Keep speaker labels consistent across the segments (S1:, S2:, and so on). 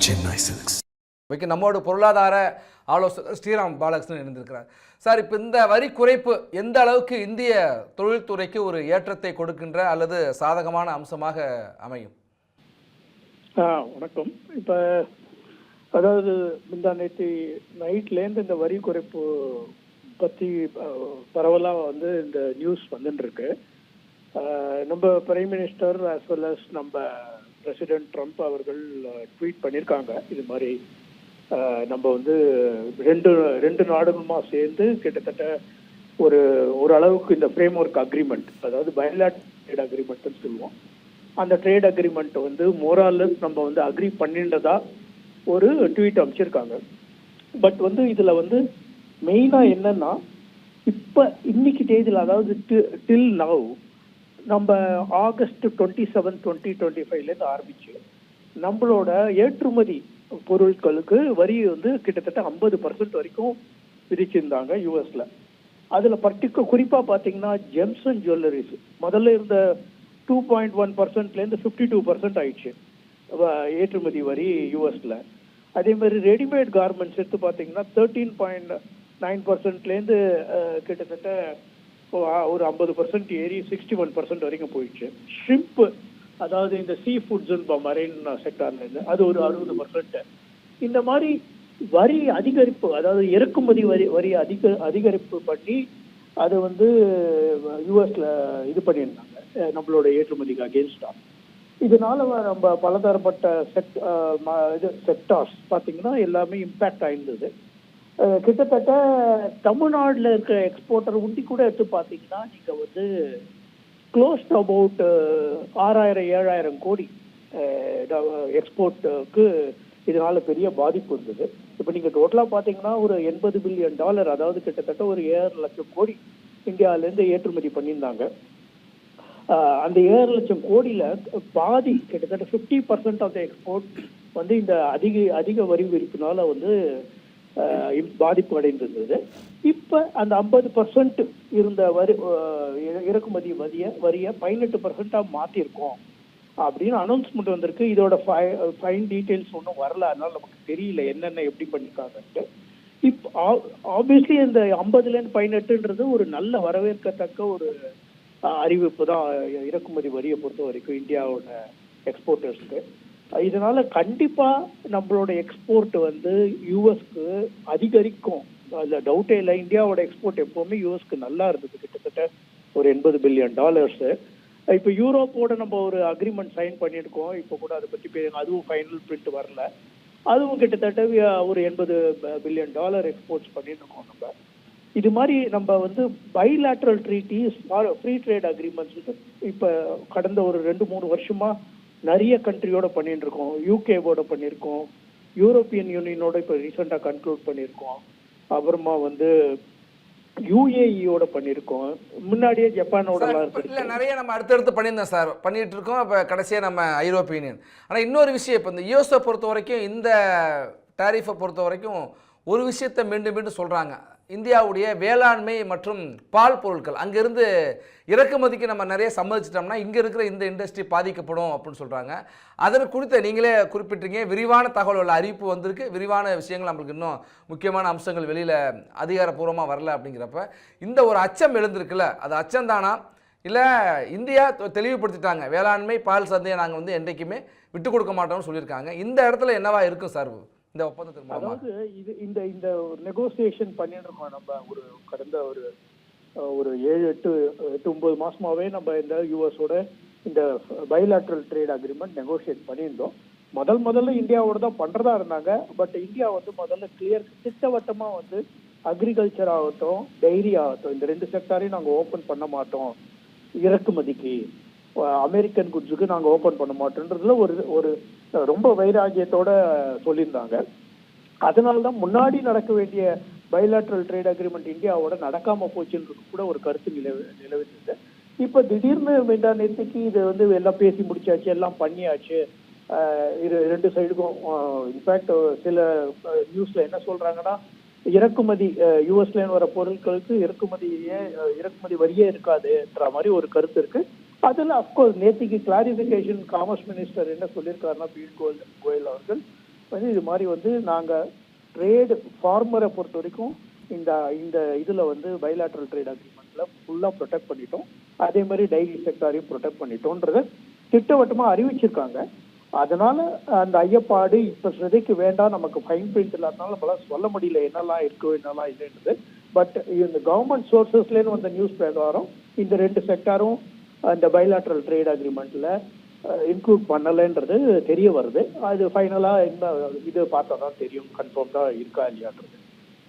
S1: Chennai Silks.
S2: நம்மோட பொருளாதார ஆலோசகர் ஸ்ரீராம் பாலகிருஷ்ணன் இணைந்திருக்கிறார். சார், இப்போ இந்த வரி குறைப்பு எந்த அளவுக்கு இந்திய தொழில்துறைக்கு ஒரு ஏற்றத்தை கொடுக்கின்ற அல்லது சாதகமான அம்சமாக அமையும்?
S3: வணக்கம். இப்போ அதாவது நேற்று நைட்லேருந்து இந்த வரி குறைப்பு பற்றி பரவலாக இந்த நியூஸ் வந்துட்டுருக்கு. நம்ம prime minister as well as நம்ம பிரசிடென்ட் ட்ரம்ப் அவர்கள் ட்வீட் பண்ணியிருக்காங்க. இது மாதிரி நம்ம ரெண்டு நாடுகளுமா சேர்ந்து கிட்டத்தட்ட ஒரு அளவுக்கு இந்த ஃப்ரேம் ஒர்க் அக்ரிமெண்ட், அதாவது பயலாட்டரல் ட்ரேட் அக்ரிமெண்ட்னு சொல்லுவோம், அந்த ட்ரேட் அக்ரிமெண்ட் மோராலஸ் நம்ம அக்ரி பண்ணின்றதா ஒரு ட்வீட் அமைச்சிருக்காங்க. பட் இதுல மெயினாக என்னன்னா, இப்போ இன்னைக்கு தேதியில், அதாவது டில் நவ் நம்ம ஆகஸ்ட் 27, 2025 ஆரம்பிச்சு நம்மளோட ஏற்றுமதி பொருட்களுக்கு வரி கிட்டத்தட்ட 50% வரைக்கும் விதிச்சிருந்தாங்க யூஎஸ்ல. அதுல குறிப்பா பாத்தீங்கன்னா ஜெம்ஸ் அண்ட் ஜுவல்லரிஸ் முதல்ல இருந்த 2.1%லேருந்து 52% ஆயிடுச்சு ஏற்றுமதி வரி யூஎஸ்ல. அதே மாதிரி ரெடிமேட் கார்மெண்ட்ஸ் எடுத்து பாத்தீங்கன்னா 13.9%லேருந்து கிட்டத்தட்ட ஒரு 50% ஏறி 61% வரைக்கும் போயிடுச்சு. ஷ்ரிம்ப், அதாவது இந்த சீ ஃபுட்ஸ் மரைன் செக்டார்ல இருந்து அது ஒரு 60%. இந்த மாதிரி வரி அதிகரிப்பு, அதாவது இறக்குமதி வரி அதிகரிப்பு பண்ணி அது யூஎஸ்ல இது பண்ணியிருந்தாங்க நம்மளோட ஏற்றுமதிக்கு அகேன்ஸ்டா. இதனால நம்ம பலதரப்பட்ட செக்டார்ஸ் பார்த்தீங்கன்னா எல்லாமே இம்பேக்ட் ஆயிருந்தது. கிட்டத்தட்ட தமிழ்நாட்டில் இருக்கிற எக்ஸ்போர்ட்டர் உண்டி கூட எடுத்து பார்த்தீங்கன்னா நீங்கள் க்ளோஸ் அபவுட் 6,000-7,000 கோடி எக்ஸ்போர்ட்டுக்கு இதனால பெரிய பாதிப்பு இருந்தது. இப்போ நீங்கள் டோட்டலாக பார்த்தீங்கன்னா ஒரு $80 பில்லியன், அதாவது கிட்டத்தட்ட ஒரு 7 லட்சம் கோடி இந்தியாவிலேருந்து ஏற்றுமதி பண்ணியிருந்தாங்க. அந்த 7 லட்சம் கோடியில் பாதி கிட்டத்தட்ட 50% ஆஃப் த எக்ஸ்போர்ட் இந்த அதிக வரி விதிப்பினால பாதிப்பு அடைந்திருந்தது. இப்ப அந்த 50% இருந்த இறக்குமதி வரியை 18% மாத்திருக்கோம் அப்படின்னு அனௌன்ஸ்மெண்ட் வந்திருக்கு. இதோட ஃபைன் டீடைல்ஸ் ஒன்றும் வரல, அதனால நமக்கு தெரியல என்னென்ன எப்படி பண்ணிருக்காங்கன்ட்டு. இப்போ ஆப்வியஸ்லி இந்த 50லேருந்து 18ன்றது ஒரு நல்ல வரவேற்கத்தக்க ஒரு அறிவிப்பு தான் இறக்குமதி வரியை பொறுத்த வரைக்கும் இந்தியாவோட எக்ஸ்போர்ட்டர்ஸ்க்கு. இதனால கண்டிப்பா நம்மளோட எக்ஸ்போர்ட் யூஎஸ்க்கு அதிகரிக்கும், அதுல டவுட்டே இல்லை. இந்தியாவோட எக்ஸ்போர்ட் எப்பவுமே யூஎஸ்க்கு நல்லா இருந்தது, கிட்டத்தட்ட ஒரு $80 பில்லியன். இப்போ யூரோப்போட நம்ம ஒரு அக்ரிமெண்ட் சைன் பண்ணியிருக்கோம். இப்போ கூட அதை பற்றி அதுவும் ஃபைனல் பிரிண்ட் வரல. அதுவும் கிட்டத்தட்ட ஒரு $80 பில்லியன் எக்ஸ்போர்ட்ஸ் பண்ணிட்டு இருக்கோம் நம்ம. இது மாதிரி நம்ம bilateral treaties, free trade agreements இப்போ கடந்த ஒரு 2-3 வருஷமா நிறைய கண்ட்ரியோட பண்ணிட்டு இருக்கோம். யூகேவோட பண்ணியிருக்கோம், யூரோப்பியன் யூனியனோட இப்போ ரீசெண்டாக கன்க்ளூட் பண்ணியிருக்கோம், அப்புறமா யுஏஇயோட பண்ணியிருக்கோம், முன்னாடியே ஜப்பானோட
S2: நிறைய நம்ம அடுத்தடுத்து பண்ணியிருந்தோம் சார், பண்ணிட்டு இருக்கோம். இப்போ கடைசியாக நம்ம ஐரோப்பிய யூனியன். ஆனால் இன்னொரு விஷயம், இப்போ இந்த யூஎஸை பொறுத்த வரைக்கும், இந்த டாரிஃபை பொறுத்த வரைக்கும் ஒரு விஷயத்தை மீண்டும் மீண்டும் சொல்கிறாங்க. இந்தியாவுடைய வேளாண்மை மற்றும் பால் பொருட்கள் அங்கேருந்து இறக்குமதிக்கு நம்ம நிறைய சம்மதிச்சிட்டோம்னா இங்கே இருக்கிற இந்த இண்டஸ்ட்ரி பாதிக்கப்படும் அப்படின்னு சொல்கிறாங்க. அதற்கு குறித்த நீங்களே குறிப்பிட்டீங்க, விரிவான தகவல் அறிவிப்பு வந்திருக்கு, விரிவான விஷயங்கள் நம்மளுக்கு இன்னும் முக்கியமான அம்சங்கள் வெளியில் அதிகாரப்பூர்வமாக வரல. அப்படிங்கிறப்ப இந்த ஒரு அச்சம் எழுந்திருக்குல்ல, அது அச்சம் தானா இல்லை இந்தியா தெளிவுபடுத்திட்டாங்க வேளாண்மை பால் சந்தையை நாங்கள் என்றைக்குமே விட்டு கொடுக்க மாட்டோம்னு சொல்லியிருக்காங்க. இந்த இடத்துல என்னவா இருக்கும் சார் இந்த ஒப்பந்தத்தின்?
S3: அதாவது இந்த நெகோசியேஷன் பண்ணிட்டு இருக்கோம் நம்ம கடந்த ஒரு 7-8-9 மாசமாவே நம்ம இந்த யூஎஸோட இந்த பைலேட்ரல் ட்ரேட் அக்ரிமெண்ட் நெகோசியேட் பண்ணியிருந்தோம். முதல்ல இந்தியாவோட தான் பண்றதா இருந்தாங்க. பட் இந்தியா முதல்ல கிளியர் திட்டவட்டமா அக்ரிகல்ச்சர் ஆகட்டும், டைரி ஆகட்டும், இந்த 2 செக்டாரையும் நாங்கள் ஓப்பன் பண்ண மாட்டோம், இறக்குமதிக்கு அமெரிக்கன் குட்ஸுக்கு நாங்கள் ஓப்பன் பண்ண மாட்டோன்றதுல ஒரு ரொம்ப வைராகியத்தோட சொல்லியிருந்தாங்க. அதனாலதான் முன்னாடி நடக்க வேண்டிய பைலேட்ரல் ட்ரேட் அக்ரிமெண்ட் இந்தியாவோட நடக்காம போச்சுன்றது கூட ஒரு கருத்து நிலவிருந்தது. இப்ப திடீர்னு நேற்றுக்கு இது எல்லாம் பேசி முடிச்சாச்சு, எல்லாம் பண்ணியாச்சு, இது 2 சைடுக்கும். இன்ஃபேக்ட் சில நியூஸ்ல என்ன சொல்றாங்கன்னா, இறக்குமதி யூஎஸ்ல வர பொருட்களுக்கு இறக்குமதி வரியே இருக்காதுன்ற மாதிரி ஒரு கருத்து இருக்கு. அதில் அஃப்கோர்ஸ் நேற்றுக்கு கிளாரிஃபிகேஷன் காமர்ஸ் மினிஸ்டர் என்ன சொல்லியிருக்காருன்னா, பியூஷ் கோயல் அவர்கள் வந்து இது மாதிரி வந்து நாங்கள் ட்ரேடு ஃபார்மரை பொறுத்த வரைக்கும் இந்த இந்த இதில் வந்து பைலாட்ரல் ட்ரேட் அக்ரிமெண்ட்டில் ஃபுல்லாக ப்ரொடெக்ட் பண்ணிட்டோம், அதே மாதிரி டைரி செக்டாரையும் ப்ரொடெக்ட் பண்ணிட்டோன்றதை திட்டவட்டமாக அறிவிச்சிருக்காங்க. அதனால அந்த ஐயப்பாடு இப்போ சிதைக்கு வேண்டாம், நமக்கு ஃபைன் பிரிண்ட் இல்லாதனால நம்மளால சொல்ல முடியல என்னெல்லாம் இருக்கோ என்னெல்லாம் இல்லைன்றது. பட் இந்த கவர்மெண்ட் சோர்சஸ்லேருந்து வந்த நியூஸ் பிரகாரம் இந்த 2 செக்டாரும் அந்த பைலாட்ரல் ட்ரேட் அக்ரிமெண்ட்டில் இன்க்ளூட் பண்ணலைன்றது தெரிய வருது. அது ஃபைனலாக என்ன இது பார்த்தா தான் தெரியும் கன்ஃபார்ம்டாக இருக்கா இல்லையான்றது.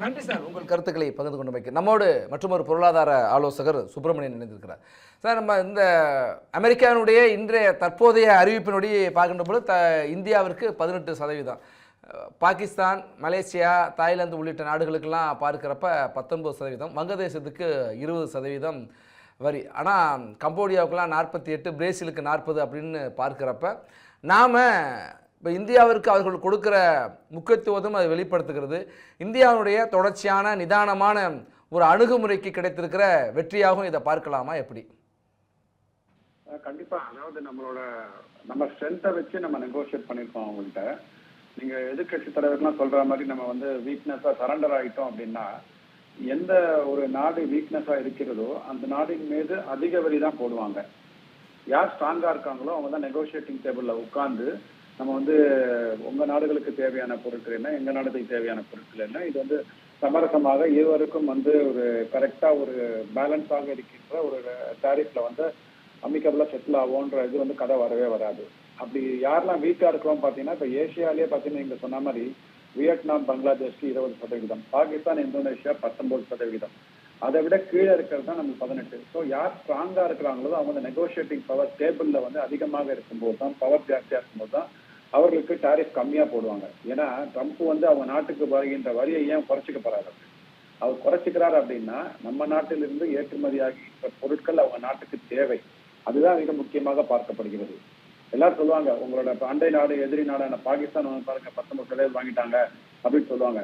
S2: நன்றி சார், உங்கள் கருத்துக்களை பகிர்ந்து கொண்டமைக்கு. நம்மோடு மற்றொரு பொருளாதார ஆலோசகர் சுப்பிரமணியன் இணைந்திருக்கிறார். சார், நம்ம இந்த அமெரிக்காவினுடைய இன்றைய தற்போதைய அறிவிப்பினுடைய பார்க்கின்ற பொழுது இந்தியாவிற்கு 18%, பாகிஸ்தான், மலேசியா, தாய்லாந்து உள்ளிட்ட நாடுகளுக்கெல்லாம் பார்க்குறப்ப 19%, வங்கதேசத்துக்கு 20% வரி. ஆனால் கம்போடியாவுக்கெல்லாம் 48, பிரேசிலுக்கு 40 அப்படின்னு பார்க்குறப்ப நாம் இப்போ இந்தியாவிற்கு அவர்கள் கொடுக்குற முக்கியத்துவம் அது வெளிப்படுத்துகிறது. இந்தியாவுடைய தொடர்ச்சியான நிதானமான ஒரு அணுகுமுறைக்கு கிடைத்திருக்கிற வெற்றியாகவும் இதை பார்க்கலாமா எப்படி?
S1: கண்டிப்பா. அதாவது நம்ம ஸ்ட்ரென்த்தை வச்சு நம்ம நெகோசியேட் பண்ணியிருக்கோம் அவங்கள்ட்ட. நீங்க எதிர்கட்சி தலைவர்லாம் சொல்ற மாதிரி நம்ம வந்து வீக்னஸா சரண்டர் ஆகிட்டோம் அப்படின்னா, எந்த ஒரு நாடு வீக்னஸா இருக்கிறதோ அந்த நாடின் மீது அதிக வரி தான் போடுவாங்க. யார் ஸ்ட்ராங்கா இருக்காங்களோ அவங்க தான் நெகோசியேட்டிங் டேபிள்ல உட்கார்ந்து நம்ம வந்து உங்க நாடுகளுக்கு தேவையான பொருட்கள் என்ன, எங்க நாடுகளுக்கு தேவையான பொருட்கள் என்ன, இது வந்து சமரசமாக இருவருக்கும் வந்து ஒரு கரெக்டா ஒரு பேலன்ஸாக இருக்கின்ற ஒரு டாரிஃப்ல வந்து அமிக்கபிளா செட்டில் ஆகும்ன்ற இது வந்து கதை வரவே வராது. அப்படி யாரெல்லாம் வீக்கா இருக்கிறோம் பாத்தீங்கன்னா, இப்ப ஏசியாலேயே பாத்தீங்கன்னா நீங்க சொன்ன மாதிரி வியட்நாம், பங்களாதேஷ்க்கு 20%, பாகிஸ்தான், இந்தோனேஷியா 19%, அதை விட கீழே இருக்கிறது தான் நம்ம 18. ஸோ யார் ஸ்ட்ராங்கா இருக்கிறாங்களோ அவங்க நெகோசியேட்டிங் பவர் டேபிள்ல வந்து அதிகமாக இருக்கும்போது தான், பவர் ஜாஸ்தியா இருக்கும்போது தான் அவர்களுக்கு டாரிஃப் கம்மியா போடுவாங்க. ஏன்னா ட்ரம்ப் வந்து அவங்க நாட்டுக்கு வருகின்ற வரியை ஏன் குறைச்சிக்க போறாரு? அவர் குறைச்சிக்கிறாரு அப்படின்னா நம்ம நாட்டிலிருந்து ஏற்றுமதி ஆகின்ற பொருட்கள் அவங்க நாட்டுக்கு தேவை. அதுதான் மிக முக்கியமாக பார்க்கப்படுகிறது. எல்லாரும் சொல்லுவாங்க, உங்களோட அண்டை நாடு, எதிரி நாடான பாகிஸ்தான் வந்து பாருங்க 19% வாங்கிட்டாங்க அப்படின்னு சொல்லுவாங்க.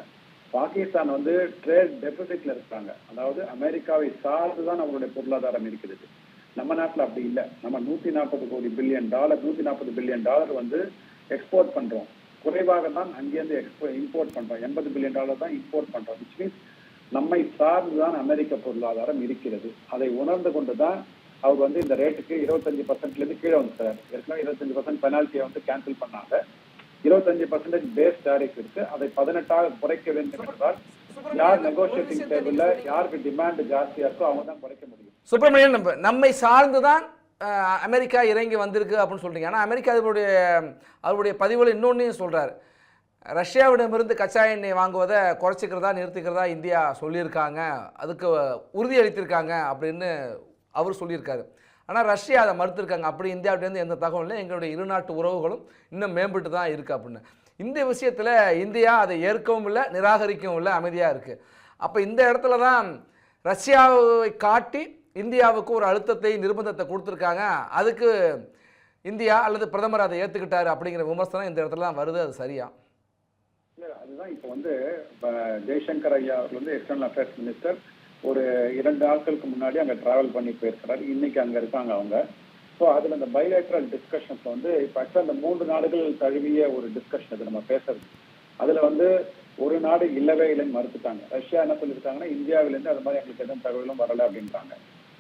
S1: பாகிஸ்தான் வந்து ட்ரேட் டெபிசிட்ல இருக்காங்க. அதாவது அமெரிக்காவை சார்ந்துதான் அவங்களுடைய பொருளாதாரம் இருக்கிறது. நம்ம நாட்டில் அப்படி இல்லை. நம்ம $140 பில்லியன் வந்து எக்ஸ்போர்ட் பண்றோம். குறைவாக தான் அங்கேருந்து இம்போர்ட் பண்றோம். $80 பில்லியன் தான் இம்போர்ட் பண்றோம். விச் மீன்ஸ் நம்மை சார்ந்துதான் அமெரிக்க பொருளாதாரம் இருக்கிறது. அதை உணர்ந்து கொண்டுதான் அவர் வந்து இந்த ரேட்டுக்கு 25%லேருந்து கீழே வந்து சார். ஏற்கனவே 25% பெனால்ட்டியை வந்து கேன்சல் பண்ணாங்க. 25% பேஸ் டாரிஃப் இருக்கு. அதை 18 குறைக்க வேண்டும் என்றால் யார் நெகோசியேட்டிங் டேபிள்ல யாருக்கு டிமாண்ட் ஜாஸ்தியா இருக்கோ அவங்க தான் குறைக்க முடியும்.
S2: சுப்பிரமணியன், நம்மை சார்ந்துதான் அமெரிக்கா இறங்கி வந்திருக்கு அப்படின்னு சொல்றீங்க. ஆனால் அமெரிக்கா அவருடைய பதிவுல இன்னொன்னையும் சொல்றாரு. ரஷ்யாவிடமிருந்து கச்சா எண்ணெய் வாங்குவதை குறைச்சிக்கிறதா நிறுத்திக்கிறதா இந்தியா சொல்லியிருக்காங்க, அதுக்கு உறுதியளித்திருக்காங்க அப்படின்னு அவர் சொல்லியிருக்காரு. ஆனால் ரஷ்யா அதை மறுத்திருக்காங்க. அப்படி இந்தியாவிலேருந்து எந்த தகவலும் இல்லை, எங்களுடைய இருநாட்டு உறவுகளும் இன்னும் மேம்பட்டு தான் இருக்குது அப்படின்னு. இந்த விஷயத்தில் இந்தியா அதை ஏற்கவும் இல்லை, நிராகரிக்கவும் இல்லை, அமைதியாக இருக்குது. அப்போ இந்த இடத்துல தான் ரஷ்யாவை காட்டி இந்தியாவுக்கு ஒரு அழுத்தத்தை, நிர்பந்தத்தை கொடுத்துருக்காங்க. அதுக்கு இந்தியா அல்லது பிரதமர் அதை ஏற்றுக்கிட்டாரு அப்படிங்கிற விமர்சனம் இந்த இடத்துல தான் வருது. அது சரியா?
S1: இல்லை, அதுதான் இப்போ வந்து ஜெய்சங்கர் ஐயா அவர் வந்து எக்ஸ்டர்னல் அஃபேர்ஸ் மினிஸ்டர் ஒரு 2 நாட்களுக்கு முன்னாடி அங்கே டிராவல் பண்ணி போயிருக்கிறாரு. இன்னைக்கு அங்கே இருக்காங்க அவங்க. ஸோ அதில் இந்த பைலேட்ரல் டிஸ்கஷன்ஸ் வந்து இப்போ ஆக்சுவலாக அந்த 3 நாடுகள் தழுவிய ஒரு டிஸ்கஷன் அது நம்ம பேசுறது. அதில் வந்து ஒரு நாடு இல்லவே இல்லைன்னு மறுத்துட்டாங்க. ரஷ்யா என்ன சொல்லியிருக்காங்கன்னா, இந்தியாவிலேருந்து அது மாதிரி எங்களுக்கு எதுவும் தகவலும் வரலை அப்படின்றாங்க.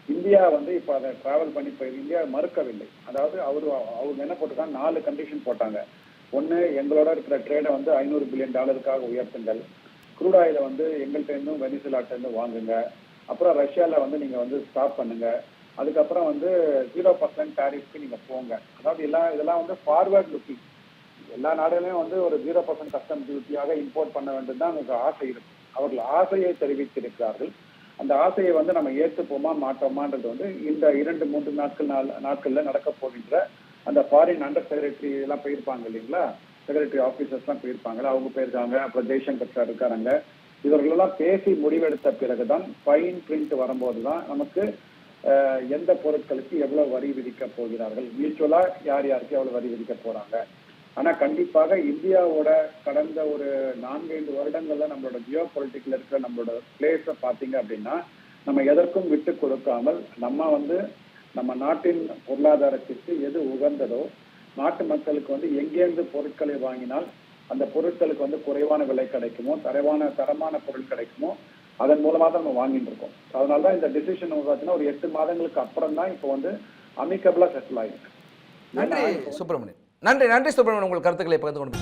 S1: இந்தியா வந்து இப்போ அதை டிராவல் பண்ணி போய் இந்தியா மறுக்கவில்லை. அதாவது அவங்க என்ன போட்டிருக்காங்க, 4 கண்டிஷன் போட்டாங்க. ஒன்று, எங்களோட இருக்கிற ட்ரேடை வந்து $500 பில்லியன் உயர்த்துங்கள். க்ரூட் ஆயிலை வந்து எங்கள்கிட்ட இருந்தும் வெனிசுலாட்ட இருந்து வாங்குங்க. அப்புறம் ரஷ்யாவில் வந்து நீங்கள் வந்து ஸ்டாப் பண்ணுங்க. அதுக்கப்புறம் வந்து 0% டாரிஃப்க்கு நீங்கள் போங்க. அதாவது இதெல்லாம் வந்து ஃபார்வர்ட் லுக்கிங். எல்லா நாடுகளையும் வந்து ஒரு 0% கஸ்டம் டியூட்டியாக இம்போர்ட் பண்ண வேண்டும் தான் எனக்கு ஆசை இருக்கும். அவர்கள் ஆசையை தெரிவித்திருக்கிறார்கள். அந்த ஆசையை வந்து நம்ம ஏற்றுப்போமா மாட்டோமான்றது வந்து இந்த 2-3 நாட்கள்ல நடக்க போகின்ற அந்த ஃபாரின் அண்டர் செக்ரட்டரி எல்லாம் போயிருப்பாங்க இல்லைங்களா, செக்ரட்டரி ஆஃபீஸர்ஸ்லாம் போயிருப்பாங்களா, அவங்க போயிருக்காங்க. அப்புறம் ஜெய்சங்கர் சார் இருக்காங்க. இவர்களெல்லாம் பேசி முடிவெடுத்த பிறகுதான் ஃபைன் பிரிண்ட் வரும்போது தான் நமக்கு எந்த பொருட்களுக்கு எவ்வளவு வரி விதிக்க போகிறார்கள், மியூச்சுவலா யார் யாருக்கு எவ்வளவு வரி விதிக்க போறாங்க. ஆனா கண்டிப்பாக இந்தியாவோட கடந்த ஒரு 4-5 வருடங்கள்ல நம்மளோட ஜியோ பொலிட்டிக்கல் இருக்கிற நம்மளோட பிளேஸை பார்த்தீங்க அப்படின்னா, நம்ம எதற்கும் விட்டு கொடுக்காமல் நம்ம வந்து நம்ம நாட்டின் பொருளாதாரத்திற்கு எது உகந்ததோ, நாட்டு மக்களுக்கு வந்து எங்கேருந்து பொருட்களை வாங்கினால் அந்த பொருட்களுக்கு வந்து குறைவான விலை கிடைக்குமோ, தரமான பொருள் கிடைக்குமோ, அதன் மூலமா தான் நம்ம வாங்கிட்டு இருக்கோம். அதனால தான் இந்த டிசிஷன் பார்த்தீங்கன்னா ஒரு 8 மாதங்களுக்கு அப்புறம் தான் இப்போ வந்து அமிக்கபிளா செட்டில் ஆயிருக்கு.
S2: நன்றி சுப்பிரமணியன். நன்றி சுப்பிரமணியன், உங்கள் கருத்துக்களை பகிர்ந்து கொண்டு